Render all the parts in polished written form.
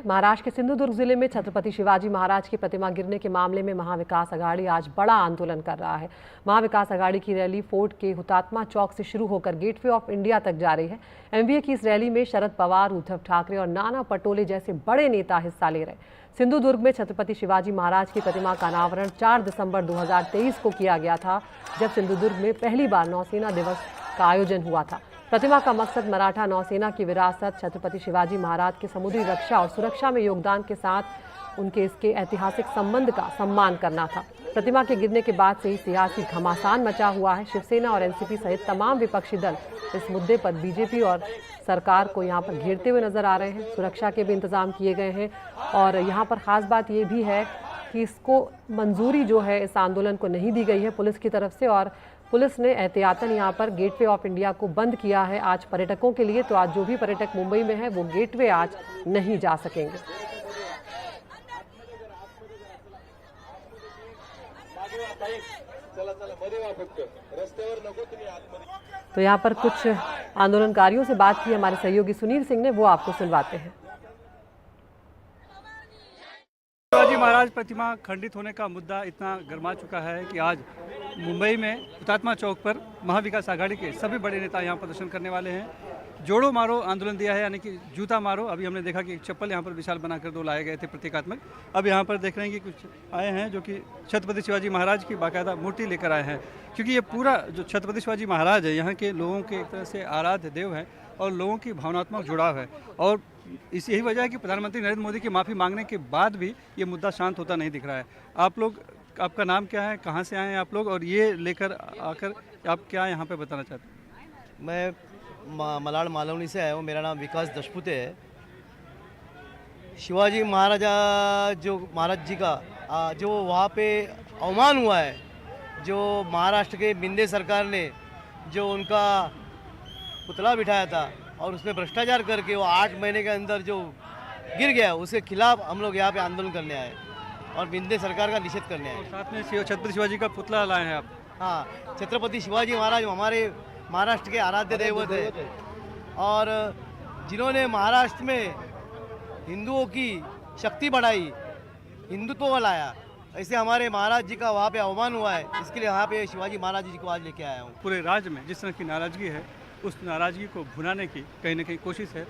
महाराष्ट्र के सिंधुदुर्ग जिले में छत्रपति शिवाजी महाराज की प्रतिमा गिरने के मामले में महाविकास अघाड़ी आज बड़ा आंदोलन कर रहा है। महाविकास अघाड़ी की रैली फोर्ट के हुतात्मा चौक से शुरू होकर गेटवे ऑफ इंडिया तक जा रही है। एमवीए की इस रैली में शरद पवार, उद्धव ठाकरे और नाना पटोले जैसे बड़े नेता हिस्सा ले रहे। सिंधुदुर्ग में छत्रपति शिवाजी महाराज की प्रतिमा का अनावरण 4 दिसंबर 2023 को किया गया था, जब सिंधुदुर्ग में पहली बार नौसेना दिवस का आयोजन हुआ था। प्रतिमा का मकसद मराठा नौसेना की विरासत, छत्रपति शिवाजी महाराज के समुद्री रक्षा और सुरक्षा में योगदान के साथ उनके इसके ऐतिहासिक संबंध का सम्मान करना था। प्रतिमा के गिरने के बाद से ही सियासी घमासान मचा हुआ है। शिवसेना और एनसीपी सहित तमाम विपक्षी दल इस मुद्दे पर बीजेपी और सरकार को यहां पर घेरते हुए नजर आ रहे हैं। सुरक्षा के भी इंतजाम किए गए हैं और यहां पर खास बात ये भी है कि इसको मंजूरी जो है इस आंदोलन को नहीं दी गई है पुलिस की तरफ से, और पुलिस ने एहतियातन यहाँ पर गेटवे ऑफ इंडिया को बंद किया है आज पर्यटकों के लिए। तो आज जो भी पर्यटक मुंबई में है वो गेटवे आज नहीं जा सकेंगे। तो यहाँ पर कुछ आंदोलनकारियों से बात की हमारे सहयोगी सुनील सिंह ने, वो आपको सुनवाते हैं। शिवाजी महाराज प्रतिमा खंडित होने का मुद्दा इतना गर्मा चुका है कि आज मुंबई में हुतात्मा चौक पर महाविकास आघाड़ी के सभी बड़े नेता यहाँ प्रदर्शन करने वाले हैं। जोड़ो मारो आंदोलन दिया है, यानी कि जूता मारो। अभी हमने देखा कि एक चप्पल यहाँ पर विशाल बनाकर 2 लाए गए थे प्रतीकात्मक। अब यहाँ पर देख रहे हैं कि कुछ आए हैं जो कि छत्रपति शिवाजी महाराज की बाकायदा मूर्ति लेकर आए हैं, क्योंकि ये पूरा जो छत्रपति शिवाजी महाराज है यहाँ के लोगों के एक तरह से आराध्य देव हैं और लोगों की भावनात्मक जुड़ाव है। और इस यही वजह है कि प्रधानमंत्री नरेंद्र मोदी की माफ़ी मांगने के बाद भी ये मुद्दा शांत होता नहीं दिख रहा है। आप लोग, आपका नाम क्या है, कहाँ से आए हैं आप लोग, और ये लेकर आकर आप क्या यहाँ पे बताना चाहते हैं? मैं मलाड मालवनी से आया हूँ। मेरा नाम विकास दशपुते है। शिवाजी महाराज जी का जो वहाँ पे अवमान हुआ है, जो महाराष्ट्र के बिंदे सरकार ने जो उनका पुतला बिठाया था और उसमें भ्रष्टाचार करके वो 8 महीने के अंदर जो गिर गया, उसके खिलाफ हम लोग यहाँ पे आंदोलन करने आए और बिंदे सरकार का निषेध करने आए। साथ में छत्रपति शिवाजी का पुतला लाए हैं आप? हाँ, छत्रपति शिवाजी महाराज हमारे महाराष्ट्र के आराध्य देवत है और जिन्होंने महाराष्ट्र में हिंदुओं की शक्ति बढ़ाई, हिंदुत्व लाया, ऐसे हमारे महाराज जी का वहाँ पे अवमान हुआ है। इसके लिए यहाँ पे शिवाजी महाराज जी को आज लेके आया हूँ। पूरे राज्य में जिस तरह की नाराज़गी है, उस नाराज़गी को भुनाने की कहीं ना कहीं कोशिश है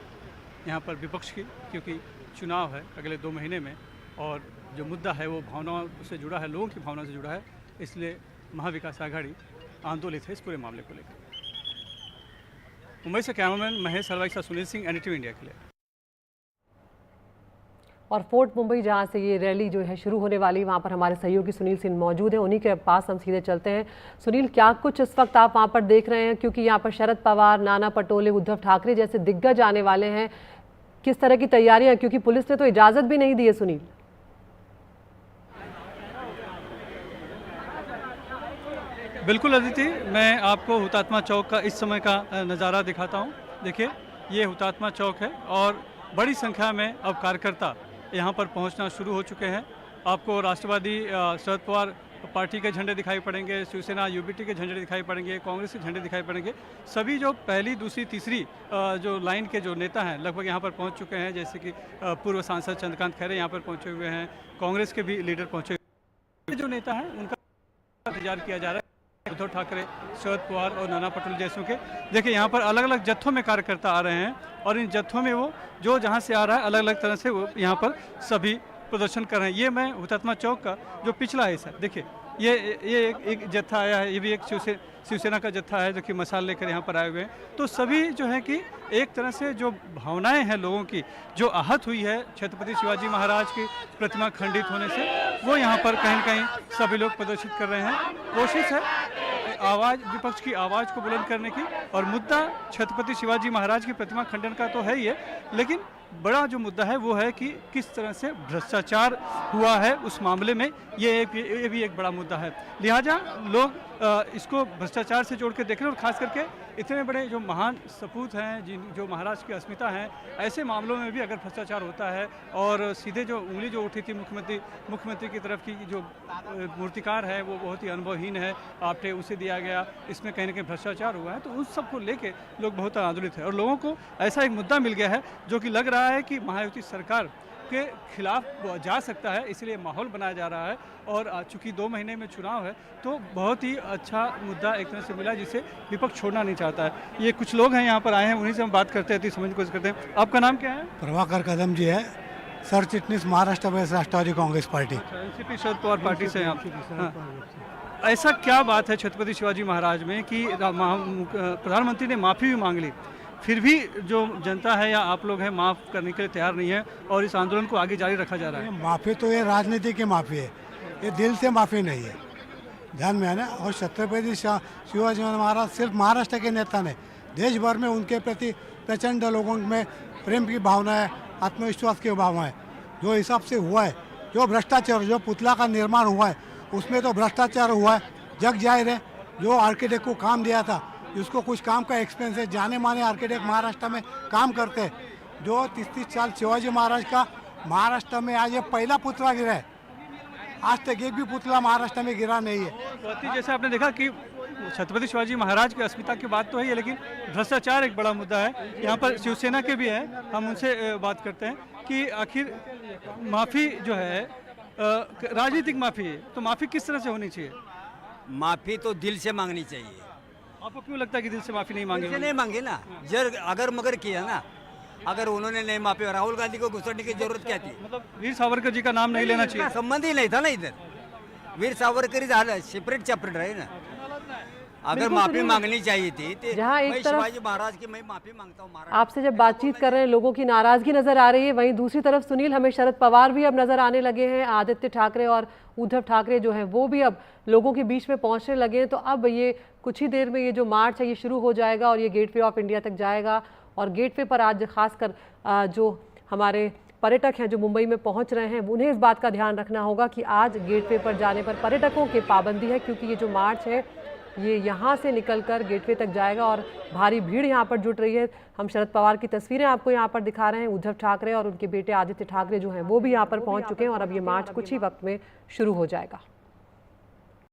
यहाँ पर विपक्ष की, क्योंकि चुनाव है अगले 2 महीने में और जो मुद्दा है वो भावनाओं से जुड़ा है, लोगों की भावनाओं से जुड़ा है। इसलिए महाविकास आघाड़ी आंदोलित है इस पूरे मामले को लेकर। मुंबई से कैमरामैन महेश हलवाई से सुनील सिंह, NDTV इंडिया के लिए। और फोर्ट मुंबई जहां से ये रैली जो है शुरू होने वाली, वहां पर हमारे सहयोगी सुनील सिंह मौजूद हैं, उन्हीं के पास हम सीधे चलते हैं। सुनील, क्या कुछ इस वक्त आप वहां पर देख रहे हैं, क्योंकि यहाँ पर शरद पवार, नाना पटोले, उद्धव ठाकरे जैसे दिग्गज आने वाले हैं, किस तरह की तैयारियां, क्योंकि पुलिस ने तो इजाजत भी नहीं दी है सुनील? बिल्कुल अदिति, मैं आपको हुतात्मा चौक का इस समय का नज़ारा दिखाता हूँ। देखिए, ये हुतात्मा चौक है और बड़ी संख्या में अब कार्यकर्ता यहाँ पर पहुँचना शुरू हो चुके हैं। आपको राष्ट्रवादी शरद पवार पार्टी के झंडे दिखाई पड़ेंगे, शिवसेना UBT के झंडे दिखाई पड़ेंगे, कांग्रेस के झंडे दिखाई पड़ेंगे। सभी जो पहली, दूसरी, तीसरी जो लाइन के जो नेता हैं लगभग यहाँ पर पहुँच चुके हैं, जैसे कि पूर्व सांसद चंद्रकांत खैरे यहाँ पर पहुँचे हुए हैं, कांग्रेस के भी लीडर पहुँचे हुए। जो नेता हैं उनका इंतजार किया जा रहा है। उद्धव ठाकरे, शरद पवार और नाना पटोले जैसों के देखिए यहाँ पर अलग अलग जत्थों में कार्यकर्ता आ रहे हैं और इन जत्थों में वो जो जहाँ से आ रहा है अलग अलग तरह से वो यहाँ पर सभी प्रदर्शन कर रहे हैं। ये मैं हुतात्मा चौक का जो पिछला हिस्सा, देखिए ये एक जत्था आया है, ये भी एक शिवसेना का जत्था है जो कि मसाल लेकर यहाँ पर आए हुए हैं। तो सभी जो है कि एक तरह से जो भावनाएं हैं लोगों की, जो आहत हुई है छत्रपति शिवाजी महाराज की प्रतिमा खंडित होने से, वो यहाँ पर कहीं न कहीं सभी लोग प्रदर्शित कर रहे हैं। कोशिश है आवाज़, विपक्ष की आवाज़ को बुलंद करने की, और मुद्दा छत्रपति शिवाजी महाराज की प्रतिमा खंडन का तो है ही है, लेकिन बड़ा जो मुद्दा है वो है कि किस तरह से भ्रष्टाचार हुआ है उस मामले में, ये भी एक बड़ा मुद्दा है। लिहाजा लोग इसको भ्रष्टाचार से जोड़ के देख रहे हैं और ख़ास करके इतने बड़े जो महान सपूत हैं, जो महाराष्ट्र की अस्मिता हैं, ऐसे मामलों में भी अगर भ्रष्टाचार होता है और सीधे जो उंगली जो उठी थी मुख्यमंत्री की तरफ की जो मूर्तिकार है वो बहुत ही अनुभवहीन है, आपने उसे दिया गया, इसमें कहीं ना कहीं भ्रष्टाचार हुआ है, तो उस सब को लेके लोग बहुत आंदोलित है और लोगों को ऐसा एक मुद्दा मिल गया है जो कि लग रहा है कि महायुति सरकार के खिलाफ जा सकता है, इसलिए माहौल बनाया जा रहा है। और चूंकि 2 महीने में चुनाव है तो बहुत ही अच्छा मुद्दा एक तरह से मिला जिसे विपक्ष छोड़ना नहीं चाहता है। ये कुछ लोग हैं यहाँ पर आए हैं, उन्हीं से हम बात करते हैं, तो समझने की कोशिश करते हैं। आपका नाम क्या है? प्रभाकर कदम जी है, सरचिटनीस महाराष्ट्र प्रदेश राष्ट्रवादी Congress party. NCP Sharad Pawar party से हैं आप। हाँ। ऐसा क्या बात है छत्रपति शिवाजी महाराज में कि प्रधानमंत्री ने माफ़ी भी मांग ली, फिर भी जो जनता है या आप लोग हैं माफ़ करने के लिए तैयार नहीं है और इस आंदोलन को आगे जारी रखा जा रहा है? माफ़ी तो ये राजनीति की माफ़ी है, ये दिल से माफ़ी नहीं है, ध्यान में है ना। और छत्रपति शिवाजी महाराज सिर्फ महाराष्ट्र के नेता नहीं, देश भर में उनके प्रति प्रचंड लोगों में प्रेम की भावना है, आत्मविश्वास की भावना है। जो हिसाब से हुआ है, जो भ्रष्टाचार, जो पुतला का निर्माण हुआ है, उसमें तो भ्रष्टाचार हुआ है, जग जाहिर है। जो आर्किटेक्ट को काम दिया था, उसको कुछ काम का एक्सपेंस है, जाने माने आर्किटेक्ट महाराष्ट्र में काम करते हैं। जो 33 साल शिवाजी महाराज का महाराष्ट्र में आज ये पहला पुतला गिरा है, आज तक एक भी पुतला महाराष्ट्र में गिरा नहीं है। जैसे आपने देखा कि छत्रपति शिवाजी महाराज की अस्मिता की बात तो है, लेकिन भ्रष्टाचार एक बड़ा मुद्दा है। यहाँ पर शिवसेना के भी हैं, हम उनसे बात करते हैं कि आखिर माफ़ी जो है राजनीतिक माफ़ी है, तो माफ़ी किस तरह से होनी चाहिए? माफ़ी तो दिल से मांगनी चाहिए। आपको क्यों लगता है कि दिल से माफ़ी नहीं मांगी? नहीं मांगे ना, अगर मगर किया ना, अगर उन्होंने नहीं माफी, राहुल गांधी को घुसड़ने की जरूरत क्या थी? मतलब वीर सावरकर जी का नाम नहीं लेना चाहिए? संबंध ही नहीं था ना इधर, वीर सावरकर ही झालं, सेपरेट चैप्टर रहे ना। अगर माफी मांगनी चाहिए थी तो जहाँ एक तरफ शिवाजी महाराज की मैं माफी मांगता हूँ। आपसे जब बातचीत कर रहे हैं लोगों की नाराजगी नजर आ रही है, वहीं दूसरी तरफ सुनील, हमें शरद पवार भी अब नजर आने लगे हैं, आदित्य ठाकरे और उद्धव ठाकरे जो हैं वो भी अब लोगों के बीच में पहुंचने लगे हैं। तो अब ये कुछ ही देर में ये जो मार्च है ये शुरू हो जाएगा और ये गेटवे ऑफ इंडिया तक जाएगा। और गेटवे पर आज खासकर जो हमारे पर्यटक हैं जो मुंबई में पहुंच रहे हैं, उन्हें इस बात का ध्यान रखना होगा कि आज गेटवे पर जाने पर पर्यटकों की पाबंदी है, क्योंकि ये जो मार्च है ये यहाँ से निकलकर गेटवे तक जाएगा और भारी भीड़ यहाँ पर जुट रही है। हम शरद पवार की तस्वीरें आपको यहाँ पर दिखा रहे हैं। उद्धव ठाकरे और उनके बेटे आदित्य ठाकरे जो हैं वो भी यहाँ पर पहुँच चुके हैं और अब ये मार्च कुछ ही वक्त में शुरू हो जाएगा।